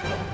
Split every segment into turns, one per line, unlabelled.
Mika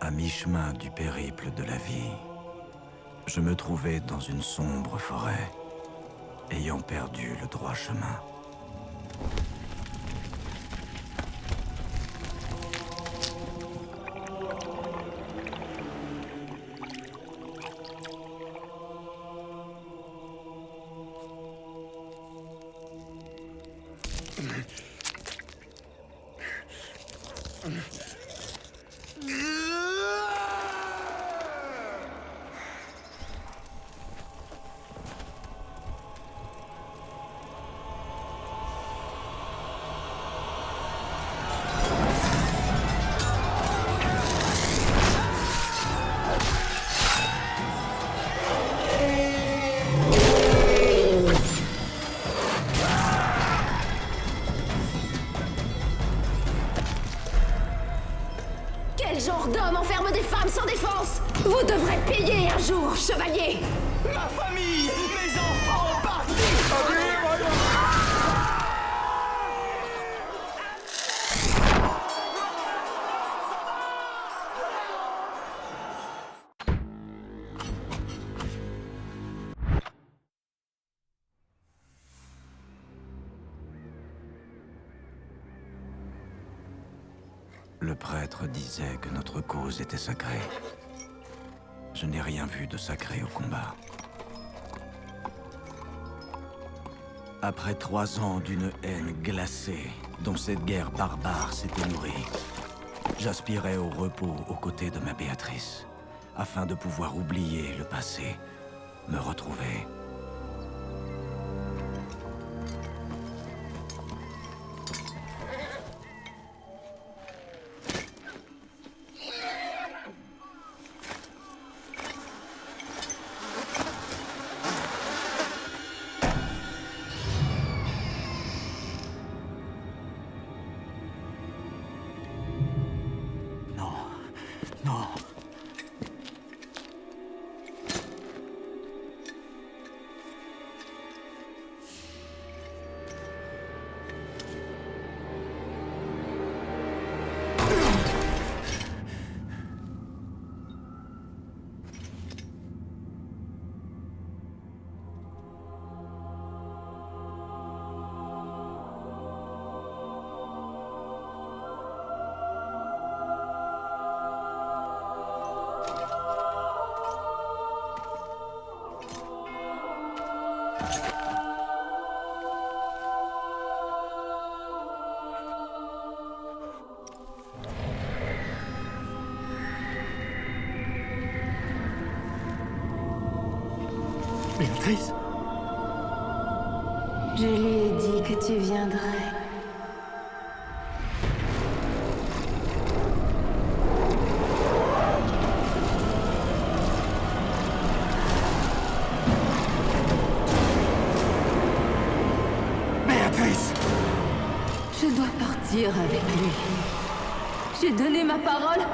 À mi-chemin du périple de la vie, je me trouvais dans une sombre forêt, ayant perdu le droit chemin.
Quel genre d'homme enferme des femmes sans défense? Vous devrez payer un jour, chevalier!
Ma famille, mes enfants partis.
Le prêtre disait que notre cause était sacrée. Je n'ai rien vu de sacré au combat. Après 3 ans d'une haine glacée, dont cette guerre barbare s'était nourrie, j'aspirais au repos aux côtés de ma Béatrice, afin de pouvoir oublier le passé, me retrouver.
Non, non. Béatrice?
Je lui ai dit que tu viendrais.
Béatrice!
Je dois partir avec lui. J'ai donné ma parole.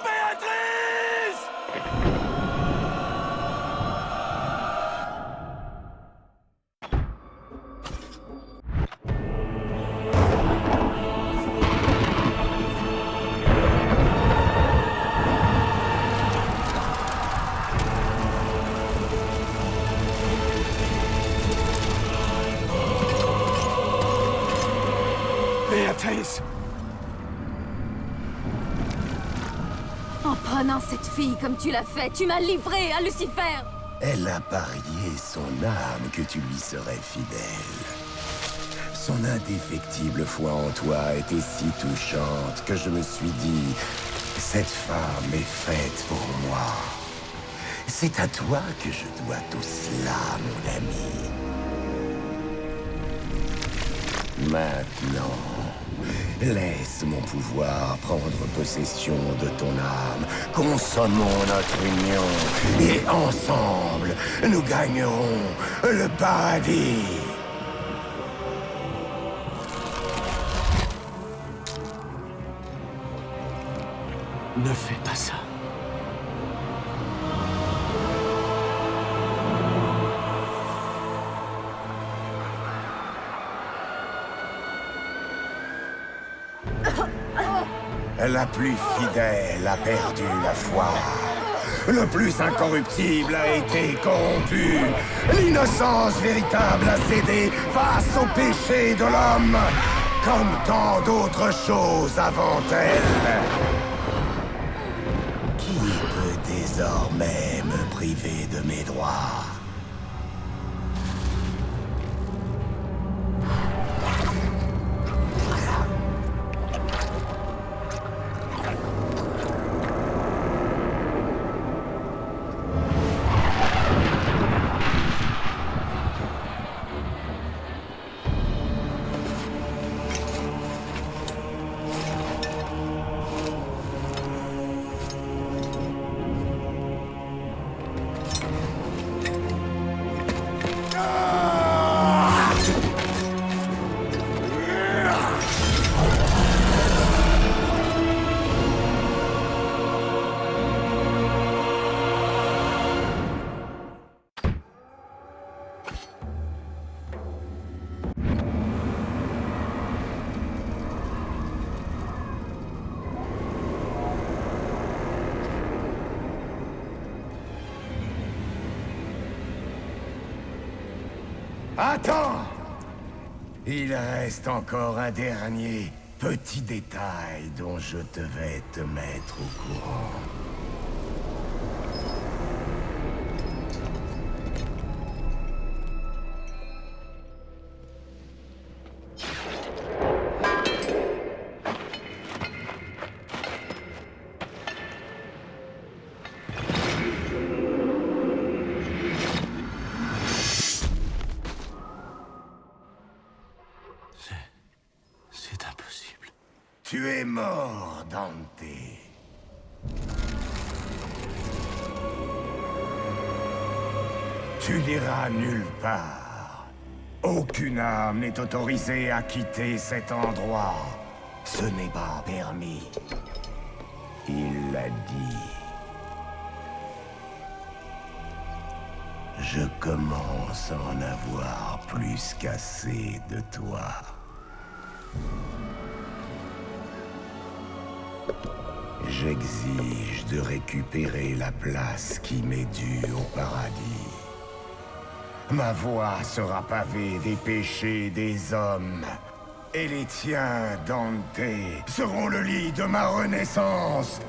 Béatrice! Béatrice!
En prenant cette fille comme tu l'as fait, tu m'as livré à Lucifer.
Elle a parié son âme que tu lui serais fidèle. Son indéfectible foi en toi était si touchante que je me suis dit, cette femme est faite pour moi. C'est à toi que je dois tout cela, mon ami. Maintenant, laisse mon pouvoir prendre possession de ton âme. Consommons notre union et ensemble, nous gagnerons le paradis.
Ne fais pas ça.
La plus fidèle a perdu la foi. Le plus incorruptible a été corrompu. L'innocence véritable a cédé face au péché de l'homme, comme tant d'autres choses avant elle. Qui peut désormais me priver de mes droits? Attends! Il reste encore un dernier petit détail dont je devais te mettre au courant.
C'est impossible.
Tu es mort, Dante. Tu n'iras nulle part. Aucune âme n'est autorisée à quitter cet endroit. Ce n'est pas permis. Il l'a dit. Je commence à en avoir plus qu'assez de toi. J'exige de récupérer la place qui m'est due au paradis. Ma voix sera pavée des péchés des hommes. Et les tiens, Dante, seront le lit de ma renaissance.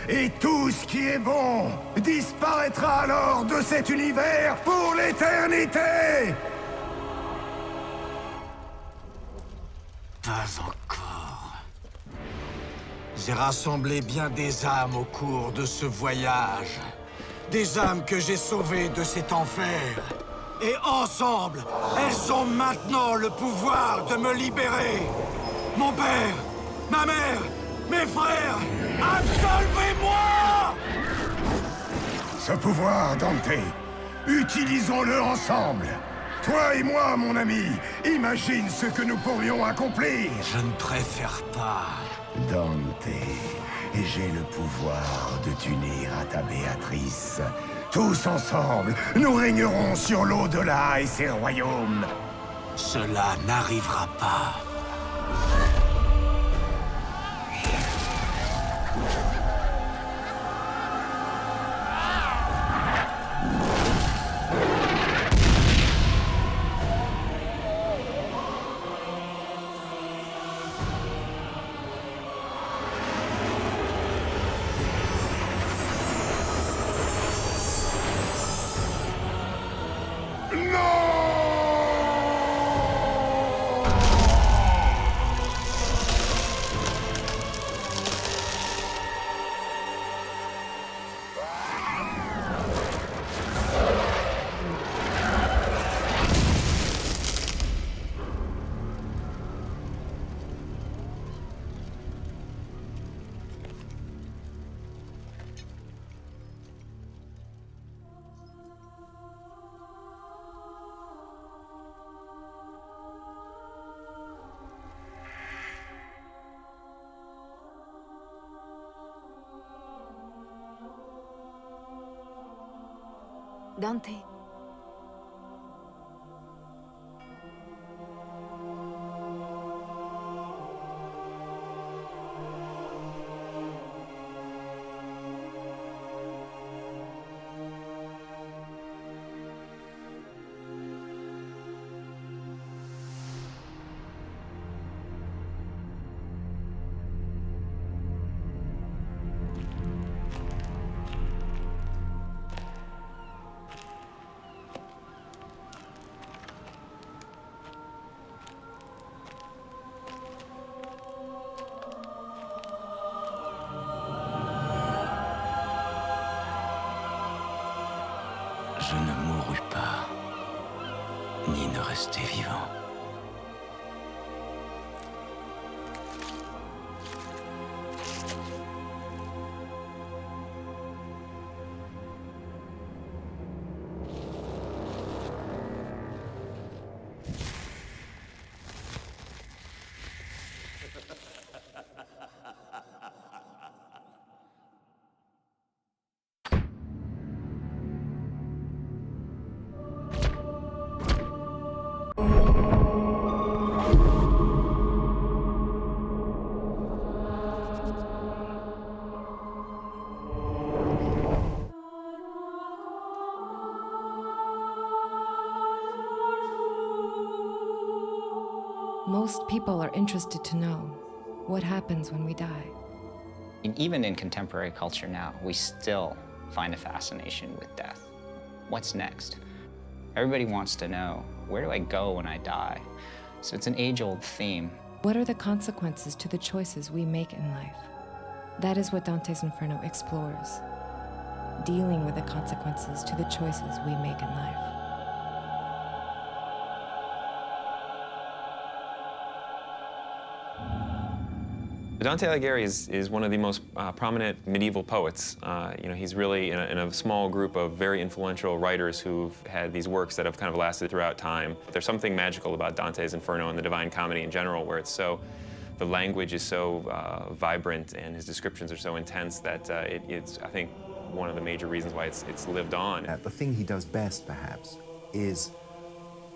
Et tout ce qui est bon disparaîtra alors de cet univers pour l'éternité!
Pas encore. J'ai rassemblé bien des âmes au cours de ce voyage. Des âmes que j'ai sauvées de cet enfer. Et ensemble, elles ont maintenant le pouvoir de me libérer. Mon père, ma mère, mes frères, absolvez-moi!
Ce pouvoir, Dante, utilisons-le ensemble. Toi et moi, mon ami, imagine ce que nous pourrions accomplir.
Je ne préfère pas.
Dante, j'ai le pouvoir de t'unir à ta Béatrice. Tous ensemble, nous régnerons sur l'au-delà et ses royaumes.
Cela n'arrivera pas.
Dante.
Je ne mourus pas, ni ne restai vivant.
Most people are interested to know what happens when we die.
And even in contemporary culture now, we still find a fascination with death. What's next? Everybody wants to know, where do I go when I die? So it's an age-old theme.
What are the consequences to the choices we make in life? That is what Dante's Inferno explores, dealing with the consequences to the choices we make in life.
Dante Alighieri is one of the most prominent medieval poets. He's really in a small group of very influential writers who've had these works that have kind of lasted throughout time. There's something magical about Dante's Inferno and the Divine Comedy in general, where the language is so vibrant and his descriptions are so intense that it's, I think, one of the major reasons why it's lived on.
The thing he does best, perhaps, is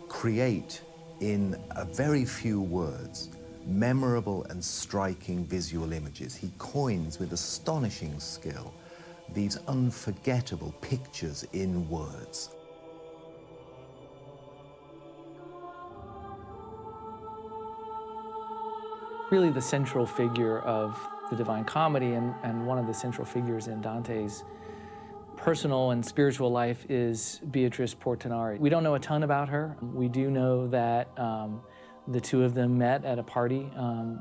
create in a very few words memorable and striking visual images. He coins with astonishing skill these unforgettable pictures in words.
Really the central figure of the Divine Comedy and one of the central figures in Dante's personal and spiritual life is Beatrice Portinari. We don't know a ton about her. We do know that the two of them met at a party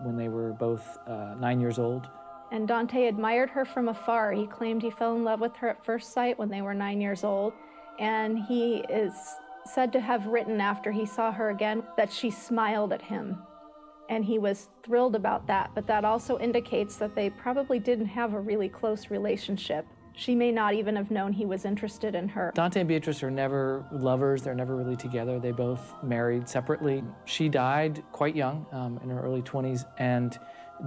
when they were both 9 years old.
And Dante admired her from afar. He claimed he fell in love with her at first sight when they were 9 years old. And he is said to have written after he saw her again that she smiled at him. And he was thrilled about that, but that also indicates that they probably didn't have a really close relationship. She may not even have known he was interested in her.
Dante and Beatrice are never lovers. They're never really together. They both married separately. She died quite young, in her early 20s, and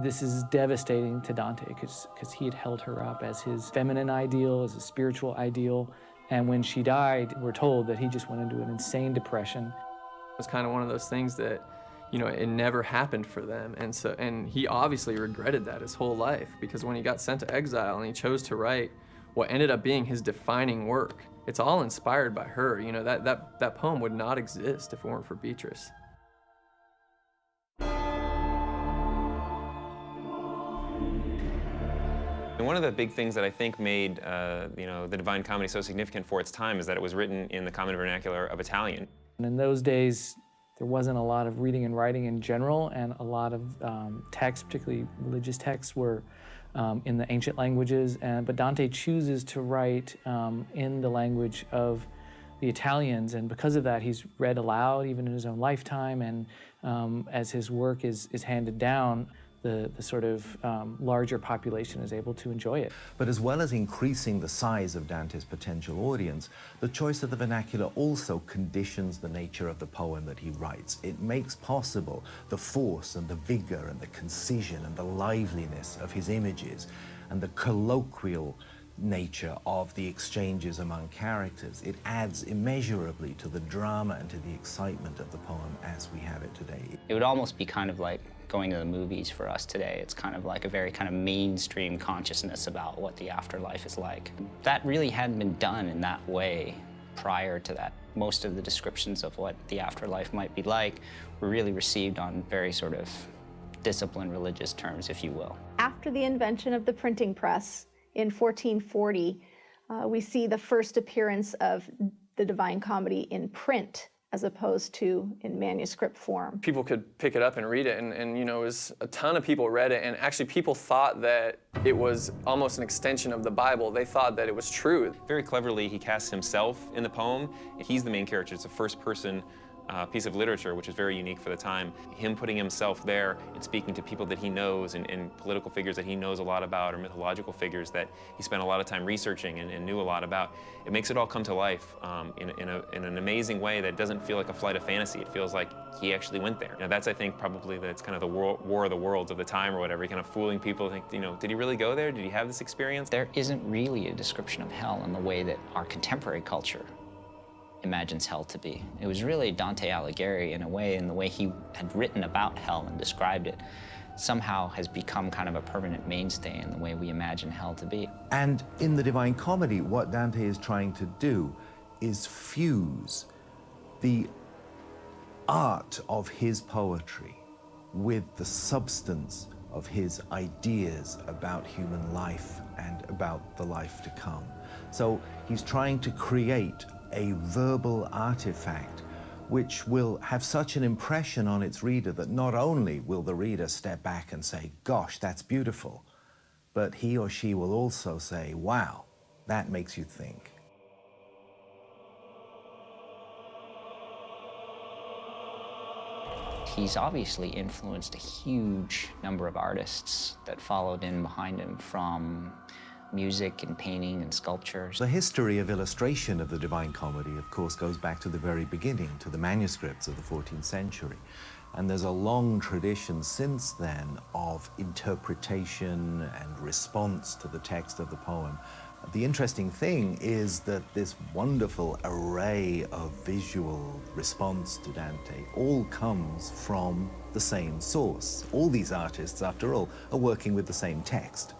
this is devastating to Dante because he had held her up as his feminine ideal, as a spiritual ideal, and when she died, we're told that he just went into an insane depression.
It was kind of one of those things that, it never happened for them, and he obviously regretted that his whole life, because when he got sent to exile and he chose to write what ended up being his defining work, it's all inspired by her. That poem would not exist if it weren't for Beatrice.
And one of the big things that I think made the Divine Comedy so significant for its time is that it was written in the common vernacular of Italian.
And in those days, there wasn't a lot of reading and writing in general, and a lot of texts, particularly religious texts, were in the ancient languages. But Dante chooses to write in the language of the Italians, and because of that, he's read aloud even in his own lifetime, and as his work is handed down, the sort of larger population is able to enjoy it.
But as well as increasing the size of Dante's potential audience, the choice of the vernacular also conditions the nature of the poem that he writes. It makes possible the force and the vigor and the concision and the liveliness of his images and the colloquial nature of the exchanges among characters. It adds immeasurably to the drama and to the excitement of the poem as we have it today.
It would almost be kind of like going to the movies for us today. It's kind of like a very kind of mainstream consciousness about what the afterlife is like. That really hadn't been done in that way prior to that. Most of the descriptions of what the afterlife might be like were really received on very sort of disciplined religious terms, if you will.
After the invention of the printing press in 1440, we see the first appearance of the Divine Comedy in print. as opposed to in manuscript form.
People could pick it up and read it, and you know, a ton of people read it, and actually people thought that it was almost an extension of the Bible. They thought that it was true.
Very cleverly, he casts himself in the poem. He's the main character. It's a first-person piece of literature, which is very unique for the time. Him putting himself there and speaking to people that he knows and political figures that he knows a lot about, or mythological figures that he spent a lot of time researching and knew a lot about. It makes it all come to life in an amazing way that doesn't feel like a flight of fantasy. It feels like he actually went there. Now that's, I think, probably that's kind of the war of the worlds of the time or whatever, kind of fooling people to think, you know, did he really go there? Did he have this experience?
There isn't really a description of hell in the way that our contemporary culture imagines hell to be. It was really Dante Alighieri, in a way, in the way he had written about hell and described it, somehow has become kind of a permanent mainstay in the way we imagine hell to be.
And in the Divine Comedy, what Dante is trying to do is fuse the art of his poetry with the substance of his ideas about human life and about the life to come. So he's trying to create a verbal artifact which will have such an impression on its reader that not only will the reader step back and say, gosh, that's beautiful, but he or she will also say, wow, that makes you think.
He's obviously influenced a huge number of artists that followed in behind him, from music and painting and sculpture.
The history of illustration of the Divine Comedy, of course, goes back to the very beginning, to the manuscripts of the 14th century. And there's a long tradition since then of interpretation and response to the text of the poem. The interesting thing is that this wonderful array of visual response to Dante all comes from the same source. All these artists, after all, are working with the same text.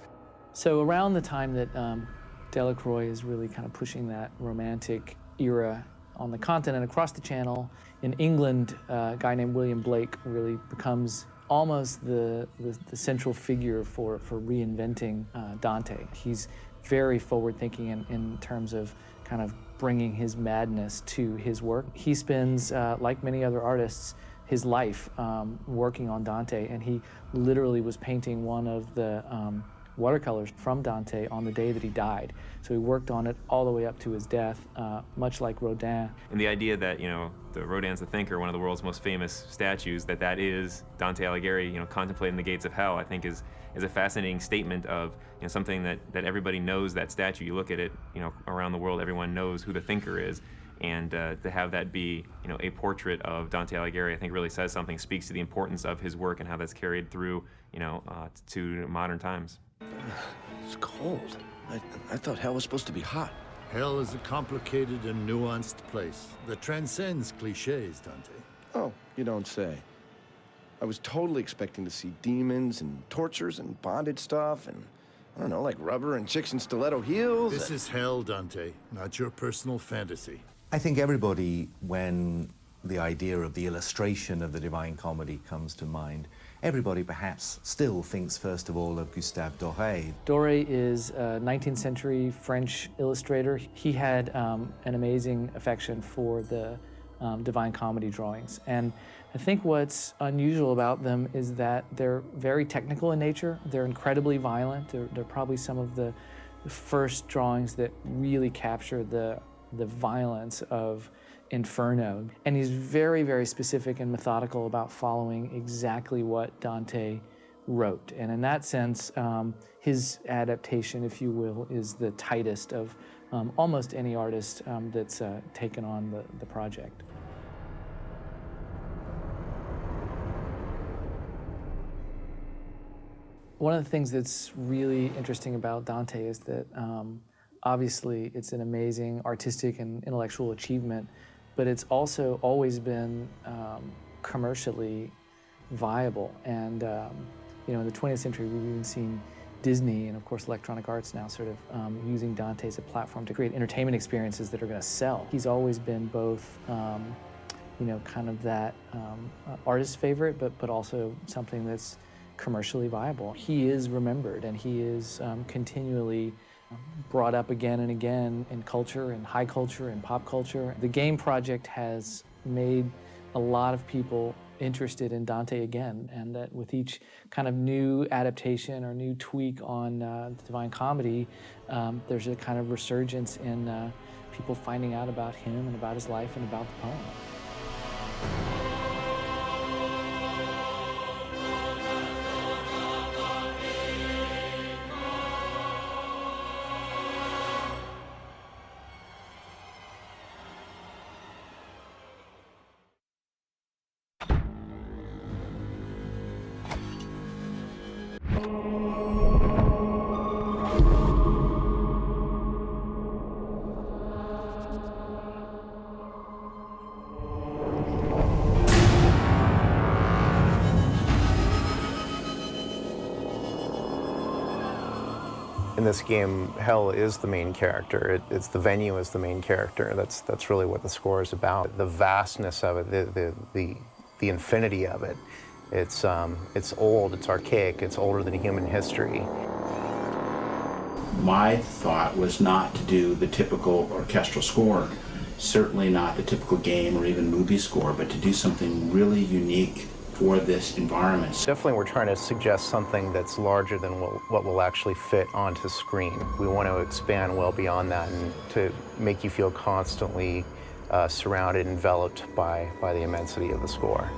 So around the time that Delacroix is really kind of pushing that romantic era on the continent, across the channel, in England, a guy named William Blake really becomes almost the central figure for reinventing Dante. He's very forward-thinking in terms of kind of bringing his madness to his work. He spends, like many other artists, his life working on Dante, and he literally was painting one of the watercolors from Dante on the day that he died. So he worked on it all the way up to his death, much like Rodin.
And the idea that, you know, the Rodin's The Thinker, one of the world's most famous statues, that is Dante Alighieri, you know, contemplating the gates of hell, I think is a fascinating statement of, you know, something that everybody knows that statue. You look at it, you know, around the world, everyone knows who the thinker is. And to have that be, you know, a portrait of Dante Alighieri, I think really says something, speaks to the importance of his work and how that's carried through, you know, to modern times.
It's cold. I thought hell was supposed to be hot.
Hell is a complicated and nuanced place that transcends cliches, Dante.
Oh, you don't say. I was totally expecting to see demons and tortures and bondage stuff and, I don't know, like rubber and chicks in stiletto heels.
This is hell, Dante, not your personal fantasy.
I think everybody, when the idea of the illustration of the Divine Comedy comes to mind, everybody perhaps still thinks first of all of Gustave Doré.
Doré is a 19th century French illustrator. He had an amazing affection for the Divine Comedy drawings. And I think what's unusual about them is that they're very technical in nature. They're incredibly violent. They're probably some of the first drawings that really capture the violence of Inferno. And he's very, very specific and methodical about following exactly what Dante wrote. And in that sense, his adaptation, if you will, is the tightest of almost any artist that's taken on the project. One of the things that's really interesting about Dante is that obviously it's an amazing artistic and intellectual achievement, but it's also always been commercially viable. And you know, in the 20th century, we've even seen Disney and, of course, Electronic Arts now sort of using Dante as a platform to create entertainment experiences that are going to sell. He's always been both, you know, kind of that artist favorite, but also something that's commercially viable. He is remembered, and he is continually brought up again and again in culture and high culture and pop culture. The game project has made a lot of people interested in Dante again, and that with each kind of new adaptation or new tweak on the Divine Comedy, there's a kind of resurgence in people finding out about him and about his life and about the poem.
In this game, hell is the main character. It's the venue is the main character. That's really what the score is about. The vastness of it, the infinity of it. It's old, it's archaic, it's older than human history.
My thought was not to do the typical orchestral score, certainly not the typical game or even movie score, but to do something really unique for this environment.
Definitely we're trying to suggest something that's larger than what will actually fit onto screen. We want to expand well beyond that and to make you feel constantly surrounded, enveloped by the immensity of the score.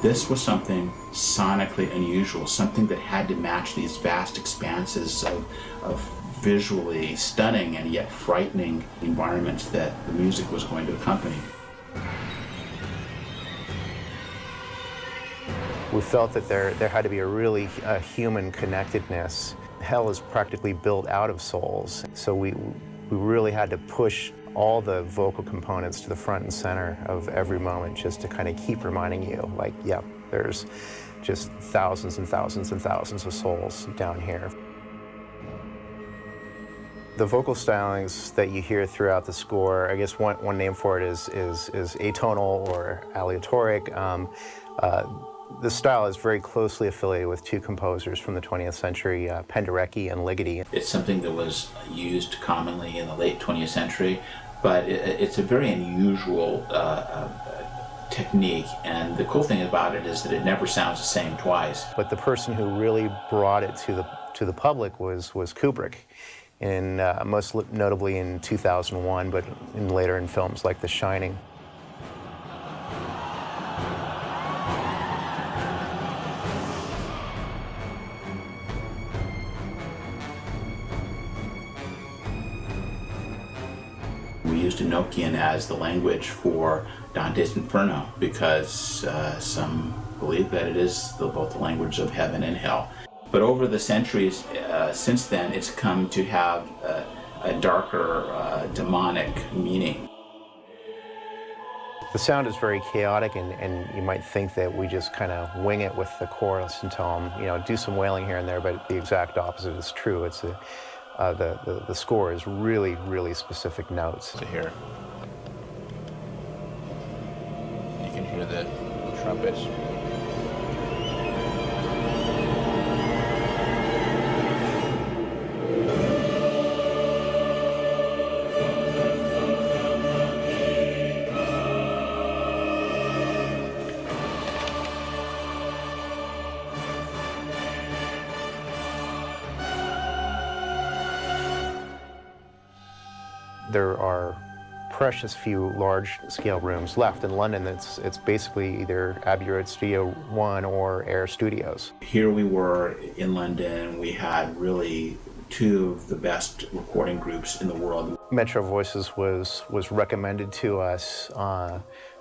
This was something sonically unusual, something that had to match these vast expanses of visually stunning and yet frightening environments that the music was going to accompany.
We felt that there had to be a really human connectedness. Hell is practically built out of souls, so we really had to push all the vocal components to the front and center of every moment just to kind of keep reminding you, like, yep, there's just thousands and thousands and thousands of souls down here. The vocal stylings that you hear throughout the score, I guess one name for it is atonal or aleatoric. The style is very closely affiliated with two composers from the 20th century, Penderecki and Ligeti.
It's something that was used commonly in the late 20th century, but it's a very unusual technique, and the cool thing about it is that it never sounds the same twice.
But the person who really brought it to the public was Kubrick, most notably in 2001, but later in films like The Shining.
We used Enochian as the language for Dante's Inferno because some believe that it is both the language of heaven and hell. But over the centuries since then, it's come to have a darker, demonic meaning.
The sound is very chaotic, and you might think that we just kind of wing it with the chorus and tell them, do some wailing here and there, but the exact opposite is true. It's the score is really, really specific notes.
To hear. You can hear the trumpets.
There are precious few large-scale rooms left in London. It's basically either Abbey Road Studio 1 or Air Studios.
Here we were in London. We had really two of the best recording groups in the world.
Metro Voices was recommended to us.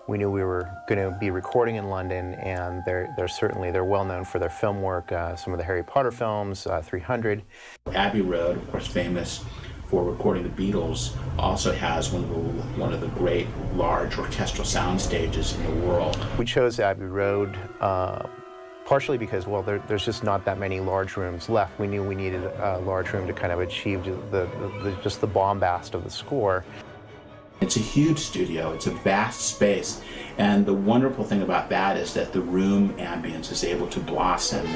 We knew we were going to be recording in London, and they're well known for their film work. Some of the Harry Potter films, 300.
Abbey Road, of course, famous for recording the Beatles, also has one of the great large orchestral sound stages in the world.
We chose Abbey Road partially because, well, there's just not that many large rooms left. We knew we needed a large room to kind of achieve just the bombast of the score.
It's a huge studio, it's a vast space, and the wonderful thing about that is that the room ambience is able to blossom.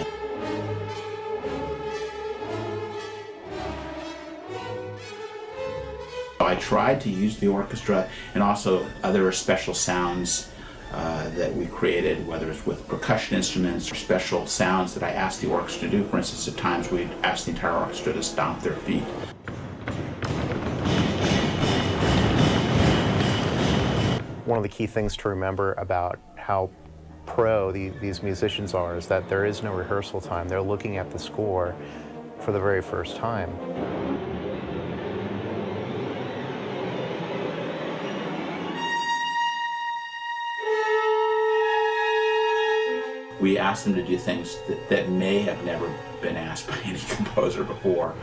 I tried to use the orchestra and also other special sounds that we created, whether it's with percussion instruments or special sounds that I asked the orchestra to do. For instance, at times we'd ask the entire orchestra to stomp their feet.
One of the key things to remember about how pro these musicians are is that there is no rehearsal time. They're looking at the score for the very first time.
We asked them to do things that may have never been asked by any composer before.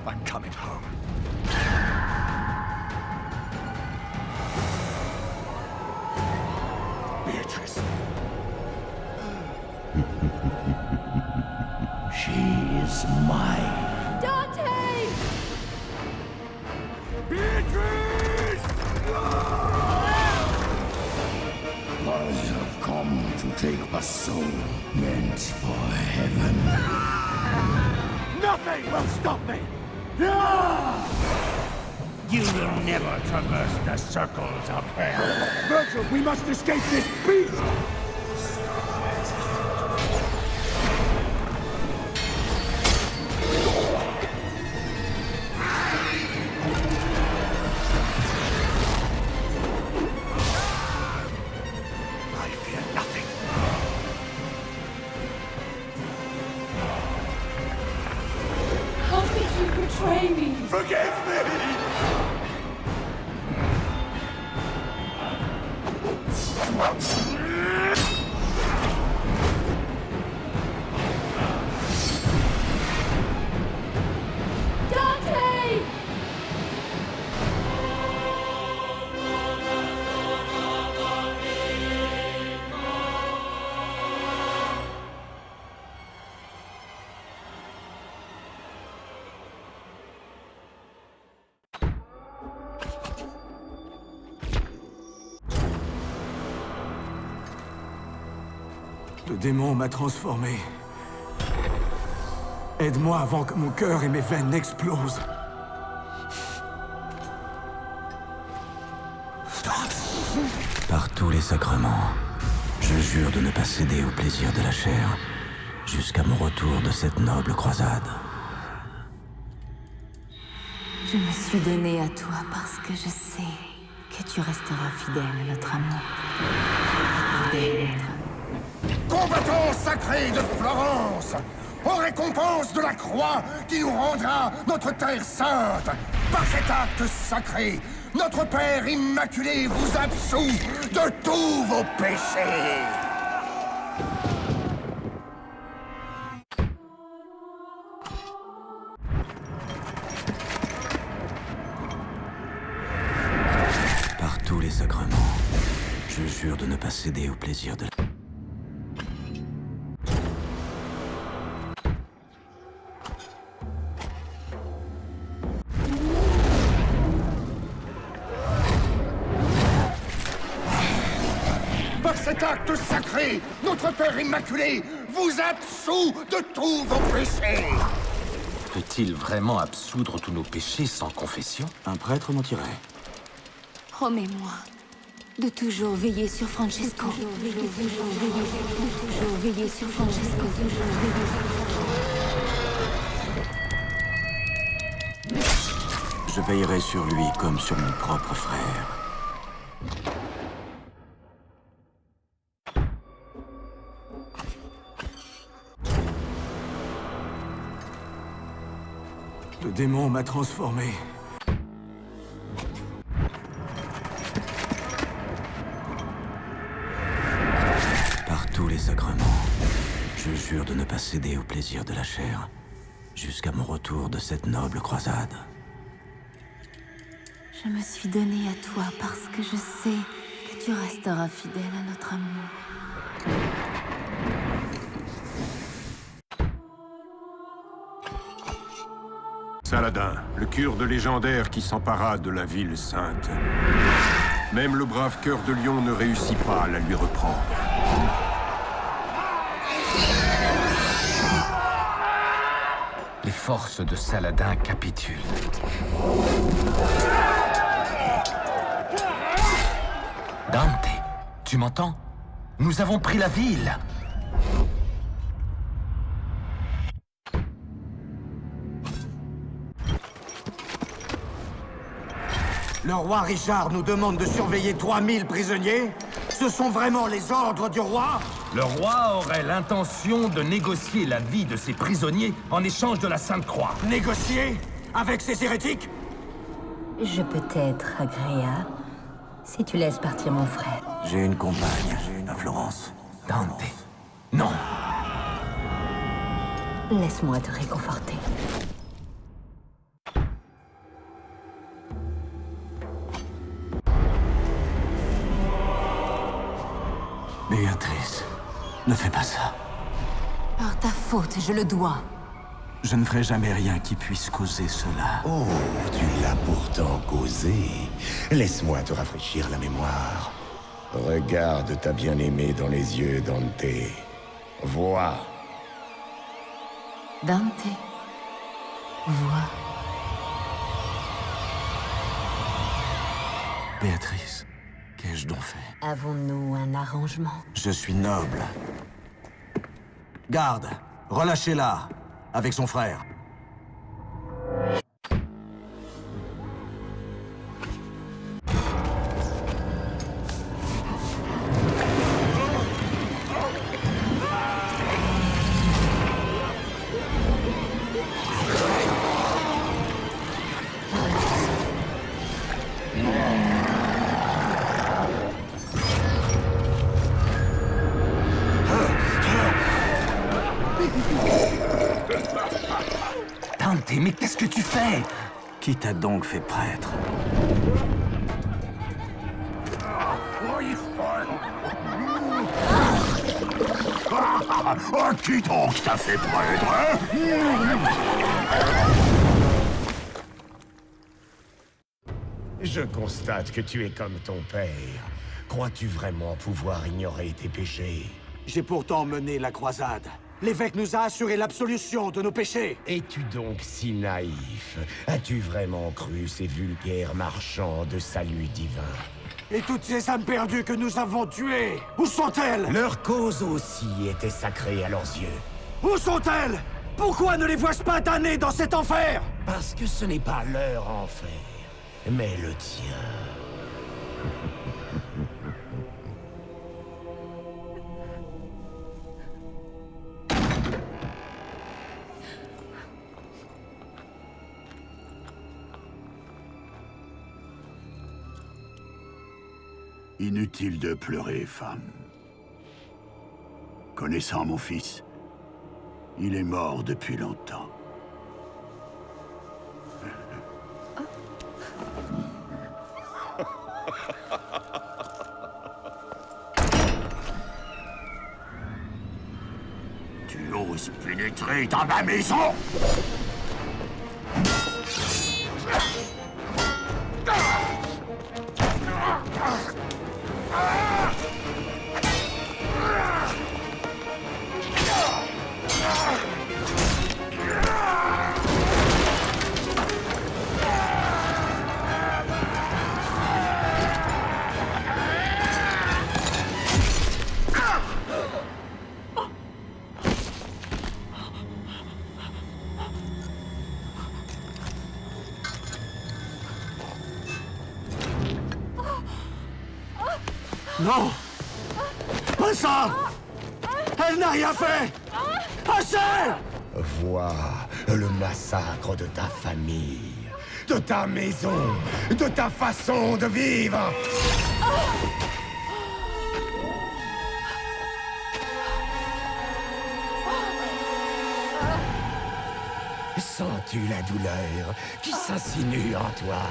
I'm coming home. Beatrice.
She is mine.
Dante!
Beatrice!
I have come to take a soul meant for heaven.
Nothing will stop me!
You will never traverse the circles of hell.
Virgil, we must escape this beast! I fear nothing.
How could you betray me?
Forgive me!
Dante!
Le démon m'a transformé. Aide-moi avant que mon cœur et mes veines n'explosent. Par tous les sacrements, je jure de ne pas céder au plaisir de la chair jusqu'à mon retour de cette noble croisade.
Je me suis donnée à toi parce que je sais que tu resteras fidèle à notre amour. Fidèle à notre amour.
Combattants sacrés de Florence, en récompense de la croix qui nous rendra notre terre sainte, par cet acte sacré, notre Père Immaculé vous absout de tous vos péchés.
Par tous les sacrements, je jure de ne pas céder au plaisir de la...
Par cet acte sacré, notre Père Immaculé vous absout de tous vos péchés.
Peut-il vraiment absoudre tous nos péchés sans confession?
Un prêtre mentirait.
Promets-moi de toujours veiller sur Francesco. De toujours veiller sur Francesco.
Je veillerai sur lui comme sur mon propre frère. Le démon m'a transformé. Par tous les sacrements, je jure de ne pas céder au plaisir de la chair, jusqu'à mon retour de cette noble croisade.
Je me suis donnée à toi parce que je sais que tu resteras fidèle à notre amour.
Saladin, le kurde légendaire qui s'empara de la ville sainte. Même le brave cœur de lion ne réussit pas à la lui reprendre.
Les forces de Saladin capitulent. Dante, tu m'entends? Nous avons pris la ville.
Le roi Richard nous demande de surveiller 3000 prisonniers? Ce sont vraiment les ordres du roi?
Le roi aurait l'intention de négocier la vie de ses prisonniers en échange de la Sainte Croix.
Négocier? Avec ces hérétiques?
Je peux être agréable si tu laisses partir mon frère.
J'ai une compagne à Florence.
Dante, non.
Laisse-moi te réconforter.
Béatrice, ne fais pas ça.
Par ta faute, je le dois.
Je ne ferai jamais rien qui puisse causer cela.
Oh, tu l'as pourtant causé. Laisse-moi te rafraîchir la mémoire. Regarde ta bien-aimée dans les yeux, Dante. Vois.
Dante, vois.
Béatrice, qu'ai-je donc fait?
Avons-nous un arrangement?
Je suis noble. Garde, relâchez-la, avec son frère.
Dante, mais qu'est-ce que tu fais?
Qui t'a donc fait prêtre?
Qui donc t'a fait prêtre, hein?
Je constate que tu es comme ton père. Crois-tu vraiment pouvoir ignorer tes péchés?
J'ai pourtant mené la croisade. L'évêque nous a assuré l'absolution de nos péchés.
Es-tu donc si naïf? As-tu vraiment cru ces vulgaires marchands de salut divin?
Et toutes ces âmes perdues que nous avons tuées, où sont-elles?
Leur cause aussi était sacrée à leurs yeux.
Où sont-elles? Pourquoi ne les vois-je pas damnées dans cet enfer?
Parce que ce n'est pas leur enfer, mais le tien.
Inutile de pleurer, femme. Connaissant mon fils, il est mort depuis longtemps. Tu oses pénétrer dans ma maison?
Non! Pas ça! Elle n'a rien fait! Assez!
Vois le massacre de ta famille, de ta maison, de ta façon de vivre! Sens-tu la douleur qui s'insinue en toi?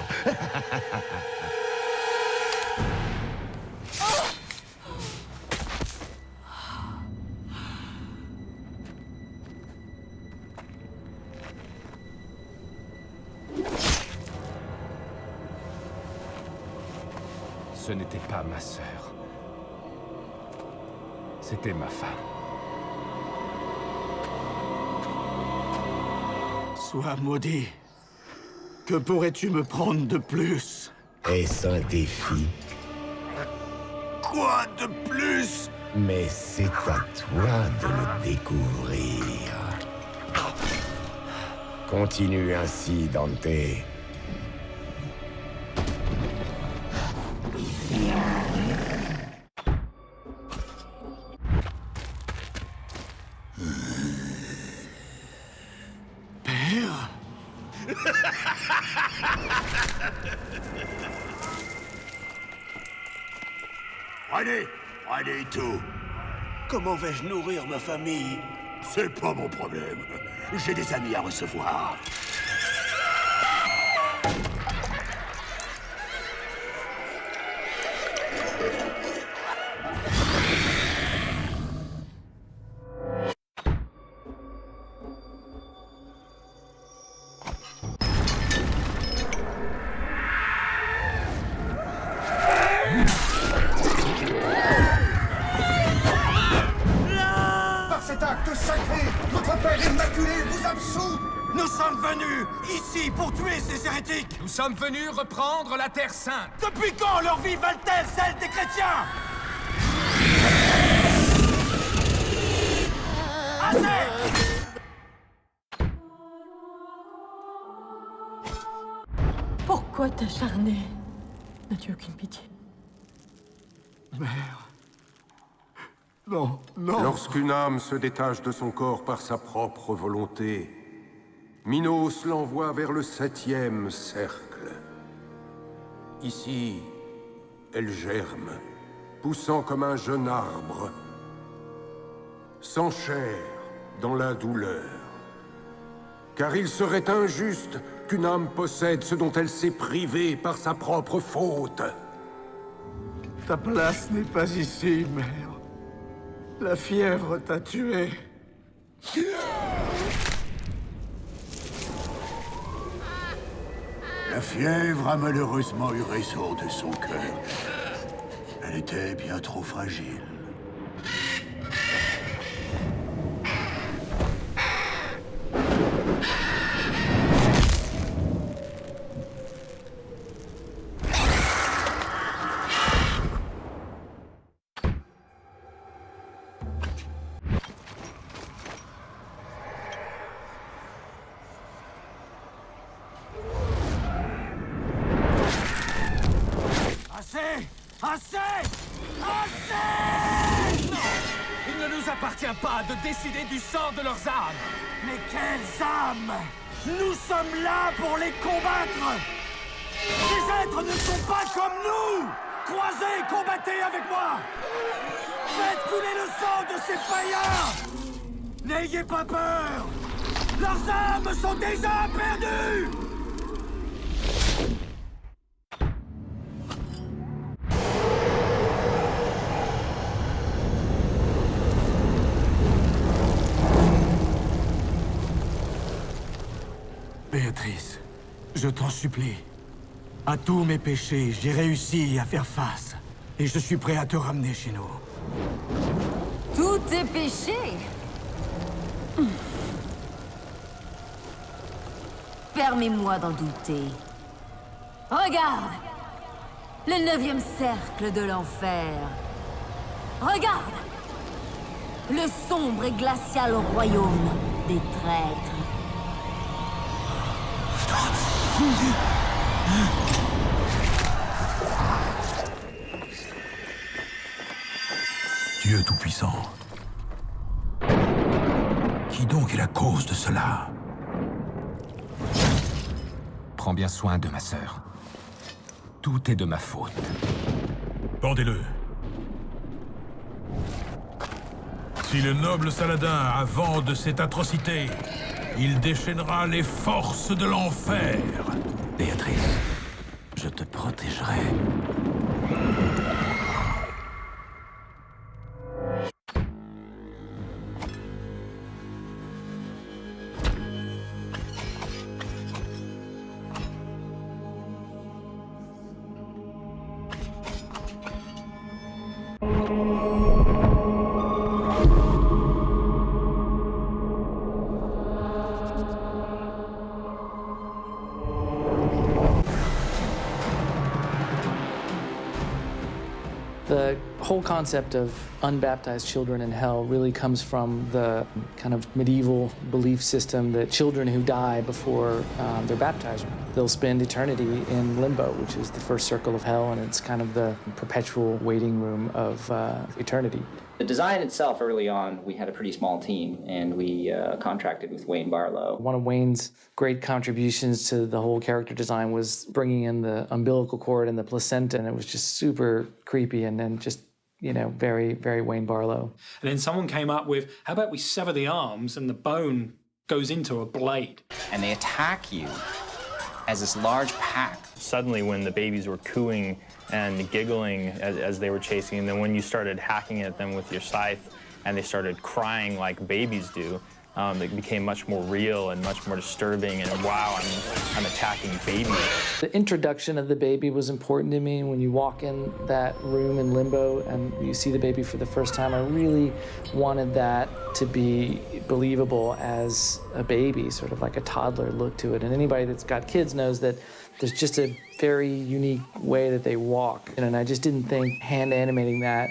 Ce n'était pas ma sœur. C'était ma femme.
Sois maudit. Que pourrais-tu me prendre de plus?
Est-ce un défi?
Quoi de plus?
Mais c'est à toi de le découvrir. Continue ainsi, Dante.
Père?
Prenez tout.
Comment vais-je nourrir ma famille?
C'est pas mon problème. J'ai des amis à recevoir.
Par cet acte sacré, votre Père Immaculé vous absout! Nous sommes venus ici pour tuer ces hérétiques!
Nous sommes venus reprendre la Terre Sainte.
Depuis quand leur vie valent-elles celle des chrétiens? Assez!
Pourquoi t'acharner? N'as-tu aucune pitié?
Mère... Non, non.
Lorsqu'une âme se détache de son corps par sa propre volonté, Minos l'envoie vers le 7e cercle. Ici, elle germe, poussant comme un jeune arbre, sans chair, dans la douleur. Car il serait injuste qu'une âme possède ce dont elle s'est privée par sa propre faute.
Ta place n'est pas ici, mère. La fièvre t'a tué.
La fièvre a malheureusement eu raison de son cœur. Elle était bien trop fragile.
Assez! Assez! Assez!
Non! Il ne nous appartient pas de décider du sort de leurs âmes!
Mais quelles âmes! Nous sommes là pour les combattre! Ces êtres ne sont pas comme nous! Croisez, combattez avec moi! Faites couler le sang de ces païens! N'ayez pas peur! Leurs âmes sont déjà perdues! Béatrice, je t'en supplie. À tous mes péchés, j'ai réussi à faire face. Et je suis prêt à te ramener chez nous.
Tous tes péchés? Permets-moi d'en douter. Regarde! Le 9e cercle de l'enfer. Regarde! Le sombre et glacial royaume des traîtres.
tout-puissant. Qui donc est la cause de cela? Prends bien soin de ma sœur. Tout est de ma faute. Pendez-le. Si le noble Saladin a vent de cette atrocité, il déchaînera les forces de l'enfer.
Béatrice, je te protégerai.
The whole concept of unbaptized children in hell really comes from the kind of medieval belief system that children who die before they're baptized, they'll spend eternity in limbo, which is the first circle of hell, and it's kind of the perpetual waiting room of eternity.
The design itself, early on, we had a pretty small team, and we contracted with Wayne Barlow.
One of Wayne's great contributions to the whole character design was bringing in the umbilical cord and the placenta, and it was just super creepy and then just, you know, very, very Wayne Barlow.
And then someone came up with, how about we sever the arms and the bone goes into a blade?
And they attack you as this large pack.
Suddenly, when the babies were cooing and giggling as they were chasing, and then when you started hacking at them with your scythe and they started crying like babies do, it became much more real and much more disturbing, and wow, I'm attacking babies.
The introduction of the baby was important to me. When you walk in that room in limbo and you see the baby for the first time, I really wanted that to be believable as a baby, sort of like a toddler look to it. And anybody that's got kids knows that there's just a very unique way that they walk. And I just didn't think hand animating that,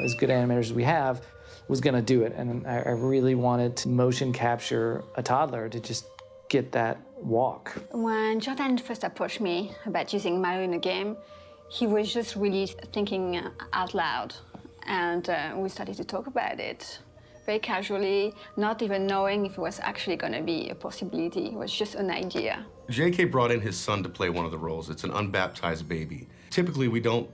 as good animators as we have, was gonna do it. And I really wanted to motion capture a toddler to just get that walk.
When Jordan first approached me about using Mario in a game, he was just really thinking out loud. And we started to talk about it very casually, not even knowing if it was actually gonna be a possibility. It was just an idea.
J.K. brought in his son to play one of the roles. It's an unbaptized baby. Typically, we don't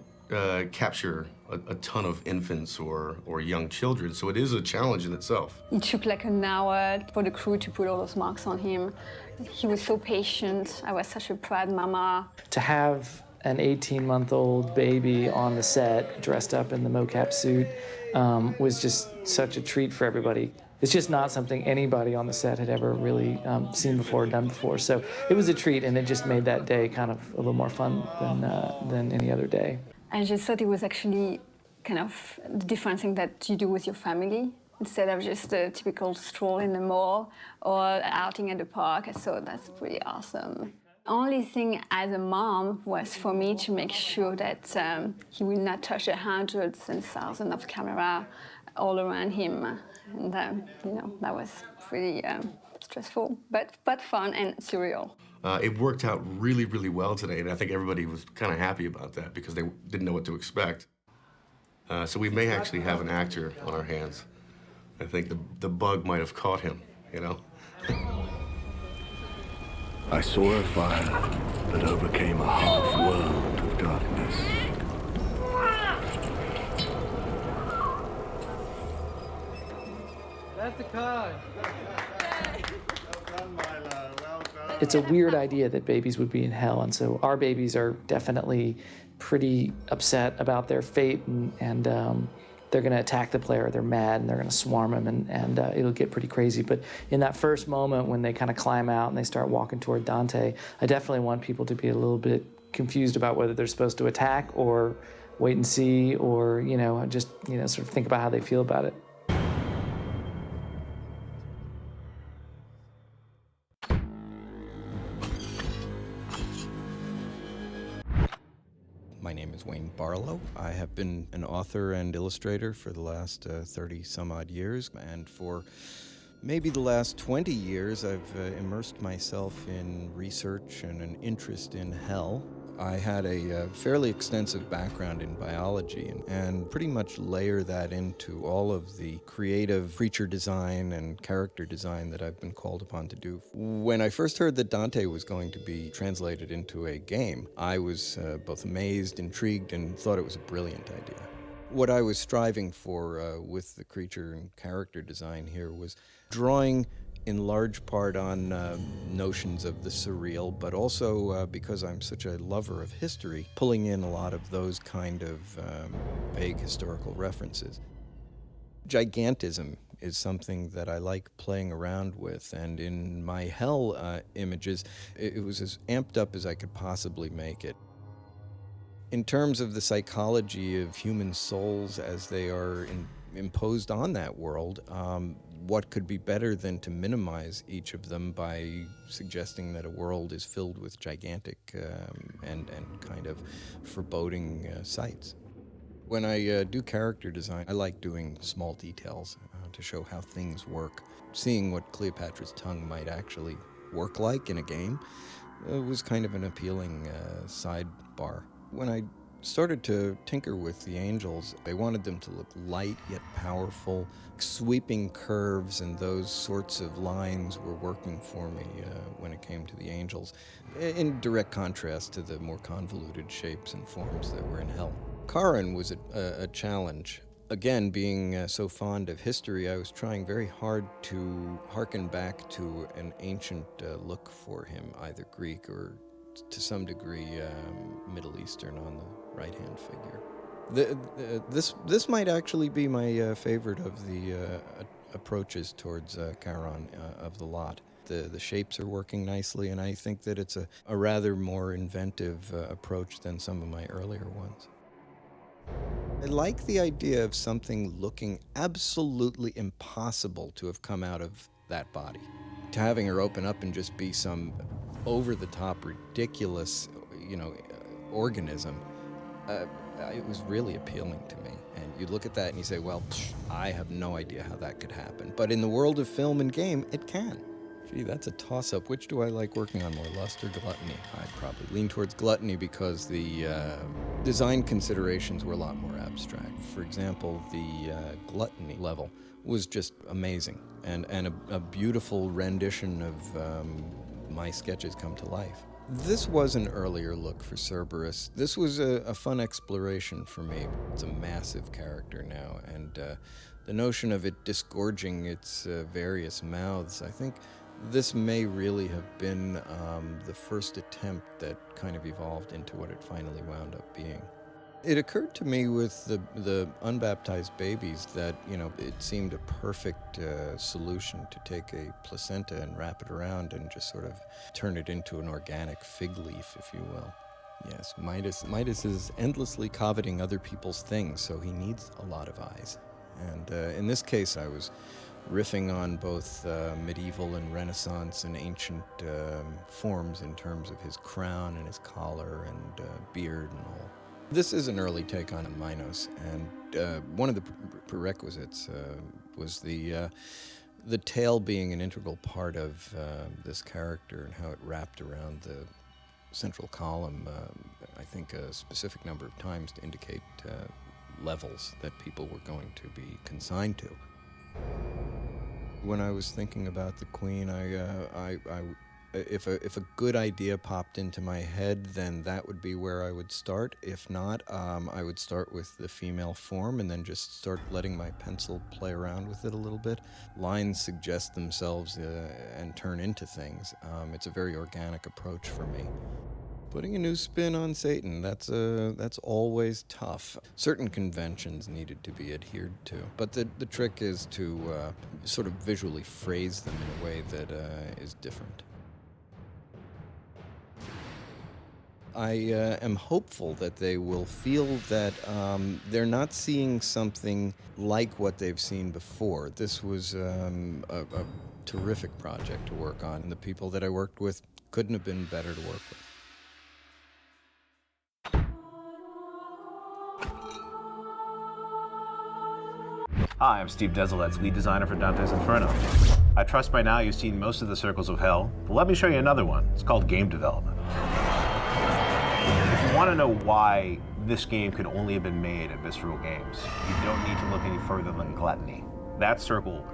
capture a ton of infants or young children, so it is a challenge in itself.
It took like an hour for the crew to put all those marks on him. He was so patient. I was such a proud mama.
To have an 18-month-old baby on the set, dressed up in the mocap suit, was just such a treat for everybody. It's just not something anybody on the set had ever really seen before or done before. So it was a treat, and it just made that day kind of a little more fun than any other day.
I just thought it was actually kind of the different thing that you do with your family instead of just a typical stroll in the mall or outing at the park. So that's pretty awesome. Only thing as a mom was for me to make sure that he will not touch the hundreds and thousands of cameras all around him. And you know, that was pretty stressful, but fun and surreal.
It worked out really, really well today, and I think everybody was kind of happy about that because they didn't know what to expect. So we may actually have an actor on our hands. I think the bug might have caught him, you know?
I saw a fire that overcame a half-world of darkness.
That's a card. It's a weird idea that babies would be in hell, and so our babies are definitely pretty upset about their fate, and they're going to attack the player. They're mad, and they're going to swarm him, and it'll get pretty crazy. But in that first moment when they kind of climb out and they start walking toward Dante, I definitely want people to be a little bit confused about whether they're supposed to attack or wait and see, or just sort of think about how they feel about it.
My name is Wayne Barlow. I have been an author and illustrator for the last 30-some-odd years, and for maybe the last 20 years, I've immersed myself in research and an interest in hell. I had a fairly extensive background in biology and pretty much layer that into all of the creative creature design and character design that I've been called upon to do. When I first heard that Dante was going to be translated into a game, I was both amazed, intrigued, and thought it was a brilliant idea. What I was striving for with the creature and character design here was drawing in large part on notions of the surreal, but also because I'm such a lover of history, pulling in a lot of those kind of vague historical references. Gigantism is something that I like playing around with, and in my Hell images, it was as amped up as I could possibly make it. In terms of the psychology of human souls as they are imposed on that world, what could be better than to minimize each of them by suggesting that a world is filled with gigantic and kind of foreboding sights? When I do character design, I like doing small details to show how things work. Seeing what Cleopatra's tongue might actually work like in a game was kind of an appealing sidebar. When I started to tinker with the angels, I wanted them to look light yet powerful. Sweeping curves and those sorts of lines were working for me when it came to the angels, in direct contrast to the more convoluted shapes and forms that were in Hell. Charon was a challenge. Again, being so fond of history, I was trying very hard to harken back to an ancient look for him, either Greek or to some degree Middle Eastern on the right-hand figure. This might actually be my favorite of the approaches towards Charon of the lot. The shapes are working nicely, and I think that it's a rather more inventive approach than some of my earlier ones. I like the idea of something looking absolutely impossible to have come out of that body. To having her open up and just be some over-the-top, ridiculous, organism, it was really appealing to me. And you look at that and you say, well, I have no idea how that could happen. But in the world of film and game, it can. Gee, that's a toss-up. Which do I like working on more, lust or gluttony? I'd probably lean towards gluttony because the design considerations were a lot more abstract. For example, the gluttony level was just amazing and a beautiful rendition of my sketches come to life. This was an earlier look for Cerberus. This was a fun exploration for me. It's a massive character now, and the notion of it disgorging its various mouths, I think this may really have been the first attempt that kind of evolved into what it finally wound up being. It occurred to me with the unbaptized babies that, it seemed a perfect solution to take a placenta and wrap it around and just sort of turn it into an organic fig leaf, if you will. Yes, Midas is endlessly coveting other people's things, so he needs a lot of eyes. And in this case, I was riffing on both medieval and Renaissance and ancient forms in terms of his crown and his collar and beard and all. This is an early take on Minos, and one of the prerequisites was the tail being an integral part of this character and how it wrapped around the central column, I think a specific number of times to indicate levels that people were going to be consigned to. When I was thinking about the Queen, if a good idea popped into my head, then that would be where I would start. If not, I would start with the female form and then just start letting my pencil play around with it a little bit. Lines suggest themselves and turn into things. It's a very organic approach for me. Putting a new spin on Satan, that's always tough. Certain conventions needed to be adhered to, but the trick is to sort of visually phrase them in a way that is different. I am hopeful that they will feel that they're not seeing something like what they've seen before. This was a terrific project to work on, and the people that I worked with couldn't have been better to work with.
Hi, I'm Steve Desilets, lead designer for Dante's Inferno. I trust by now you've seen most of the Circles of Hell, but let me show you another one. It's called Game Development. want to know why this game could only have been made at Visceral Games, you don't need to look any further than Gluttony. That circle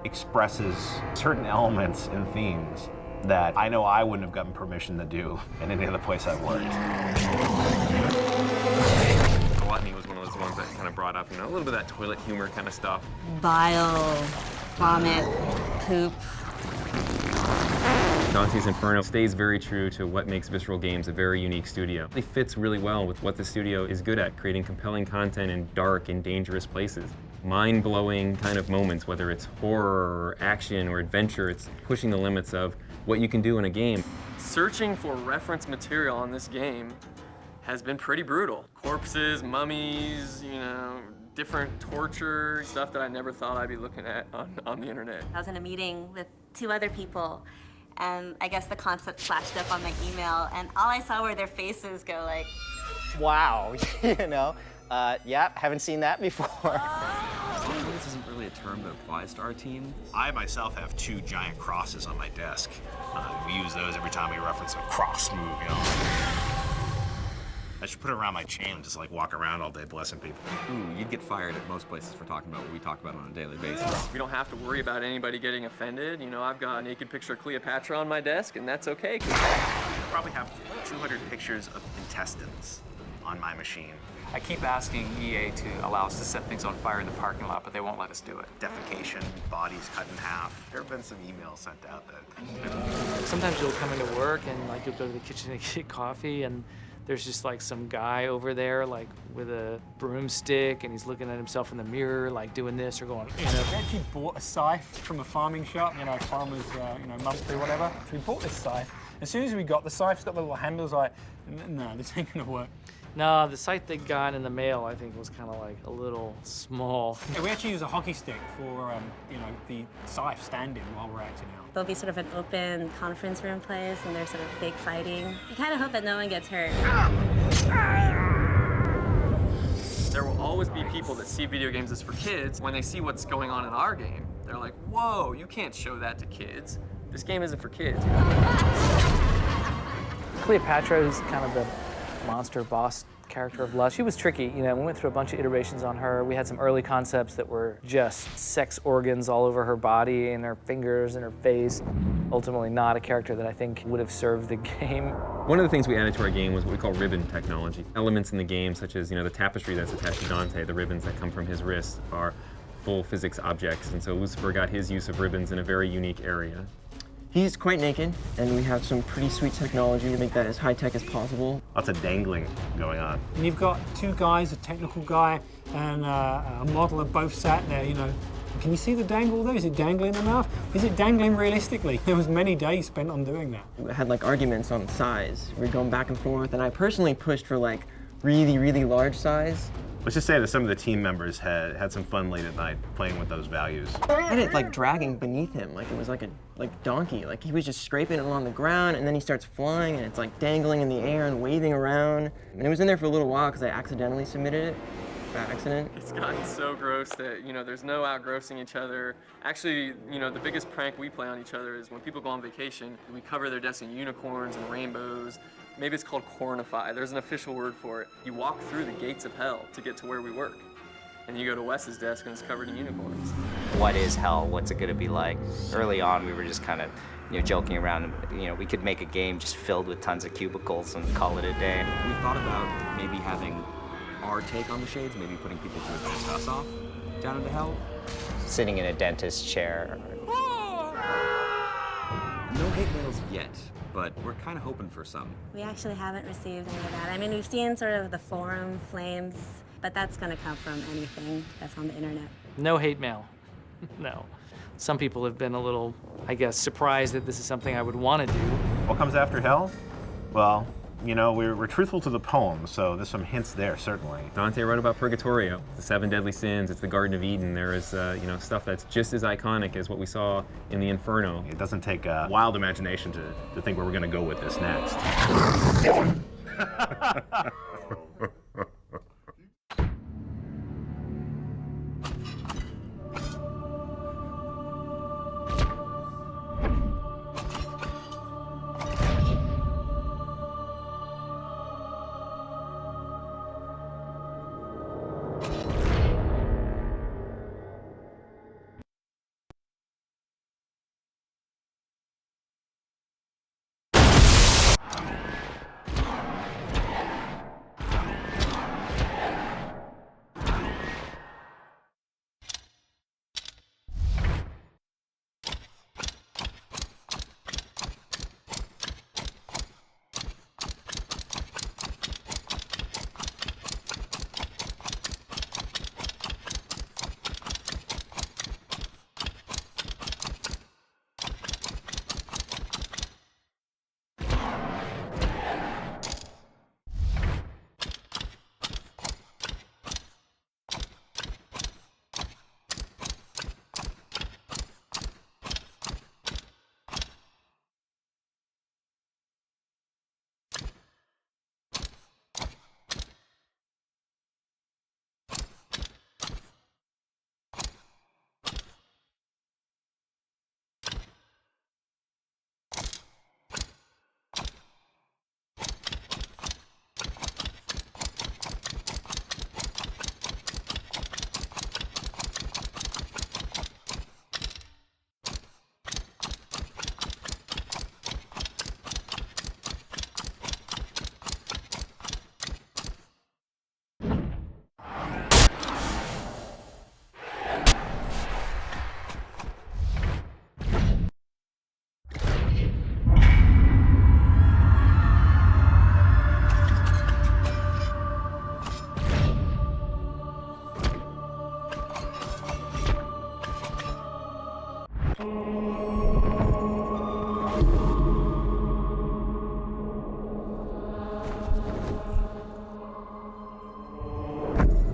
expresses certain elements and themes that I know I wouldn't have gotten permission to do in any other place I worked.
Gluttony was one of those ones that kind of brought up, a little bit of that toilet humor kind of stuff.
Bile, vomit, poop.
Dante's Inferno stays very true to what makes Visceral Games a very unique studio. It fits really well with what the studio is good at, creating compelling content in dark and dangerous places. Mind-blowing kind of moments, whether it's horror or action or adventure, it's pushing the limits of what you can do in a game.
Searching for reference material on this game has been pretty brutal. Corpses, mummies, different torture, stuff that I never thought I'd be looking at on the internet.
I was in a meeting with 2 other people, and I guess the concept flashed up on my email, and all I saw were their faces go like,
wow, yeah, haven't seen that before.
This isn't really a term that applies to our team. I myself have 2 giant crosses on my desk. We use those every time we reference a cross move, I should put it around my chain and just walk around all day blessing people.
Ooh, you'd get fired at most places for talking about what we talk about on a daily basis.
We don't have to worry about anybody getting offended. I've got a naked picture of Cleopatra on my desk, and that's okay.
I probably have 200 pictures of intestines on my machine.
I keep asking EA to allow us to set things on fire in the parking lot, but they won't let us do it.
Defecation, bodies cut in half. There have been some emails sent out that...
Sometimes you'll come into work and you'll go to the kitchen and get coffee, and there's just some guy over there with a broomstick, and he's looking at himself in the mirror doing this or going,
We actually bought a scythe from a farming shop, farmers, monthly, whatever. So we bought this scythe. As soon as we got the scythe's got the little handles, no, this ain't gonna work.
No, the scythe they got in the mail, I think, was kind of a little small.
Yeah, we actually use a hockey stick for, the scythe standing while we're acting out.
there'll be sort of an open conference room place, and there's sort of fake fighting. You kind of hope that no one gets hurt.
There will always be people that see video games as for kids. When they see what's going on in our game, they're like, whoa, you can't show that to kids. This game isn't for kids.
Cleopatra is kind of the monster boss character of Lust. She was tricky, we went through a bunch of iterations on her. We had some early concepts that were just sex organs all over her body and her fingers and her face. Ultimately not a character that I think would have served the game.
One of the things we added to our game was what we call ribbon technology. Elements in the game, such as the tapestry that's attached to Dante, the ribbons that come from his wrist, are full physics objects, and so Lucifer got his use of ribbons in a very unique area.
He's quite naked, and we have some pretty sweet technology to make that as high-tech as possible.
Lots of dangling going on.
And you've got two guys, a technical guy and a modeler, both sat there, Can you see the dangle there? Is it dangling enough? Is it dangling realistically? There was many days spent on doing that.
We had arguments on size. We were going back and forth, and I personally pushed for really, really large size.
Let's just say that some of the team members had some fun late at night playing with those values.
And it dragging beneath him, it was like a donkey. He was just scraping it along the ground, and then he starts flying, and it's dangling in the air and waving around. And it was in there for a little while because I accidentally submitted it. By accident.
It's gotten so gross that, there's no outgrossing each other. Actually, the biggest prank we play on each other is when people go on vacation, we cover their desks in unicorns and rainbows. Maybe it's called cornify. There's an official word for it. You walk through the gates of hell to get to where we work. And you go to Wes's desk and it's covered in unicorns.
What is hell? What's it gonna be like? Early on, we were just kind of, joking around. We could make a game just filled with tons of cubicles and call it a day.
We thought about maybe having our take on the shades, maybe putting people to advance us off down into hell.
Sitting in a dentist's chair.
No hate mails yet, but we're kind of hoping for some.
We actually haven't received any of that. I mean, we've seen sort of the forum flames, but that's going to come from anything that's on the internet.
No hate mail. No. Some people have been a little, surprised that this is something I would want to do.
What comes after hell? Well, we're truthful to the poem, so there's some hints there, certainly.
Dante wrote about Purgatorio, the 7 deadly sins, it's the Garden of Eden. There is, stuff that's just as iconic as what we saw in the Inferno.
It doesn't take a wild imagination to think where we're going to go with this next.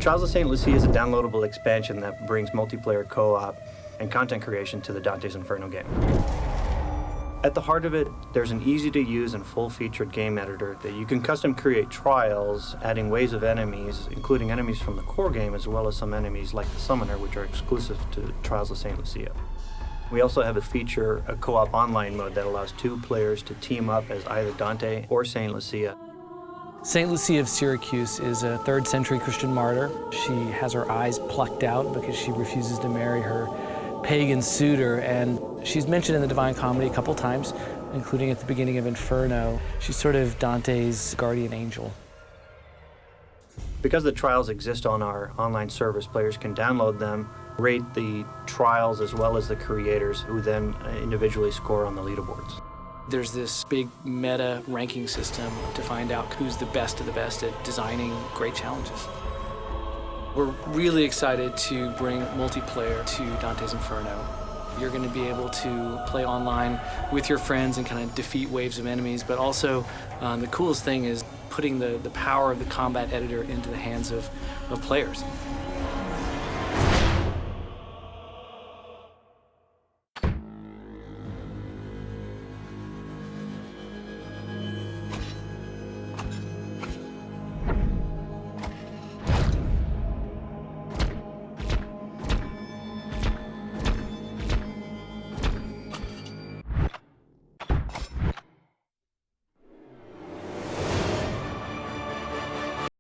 Trials of St. Lucia is a downloadable expansion that brings multiplayer co-op and content creation to the Dante's Inferno game. At the heart of it, there's an easy-to-use and full-featured game editor that you can custom create trials, adding waves of enemies, including enemies from the core game, as well as some enemies like the Summoner, which are exclusive to Trials of St. Lucia. We also have a co-op online mode that allows 2 players to team up as either Dante or St. Lucia.
St. Lucia of Syracuse is a 3rd century Christian martyr. She has her eyes plucked out because she refuses to marry her pagan suitor, and she's mentioned in the Divine Comedy a couple times, including at the beginning of Inferno. She's sort of Dante's guardian angel.
Because the trials exist on our online service, players can download them, rate the trials as well as the creators, who then individually score on the leaderboards.
There's this big meta ranking system to find out who's the best of the best at designing great challenges. We're really excited to bring multiplayer to Dante's Inferno. You're going to be able to play online with your friends and kind of defeat waves of enemies, but also the coolest thing is putting the power of the combat editor into the hands of players.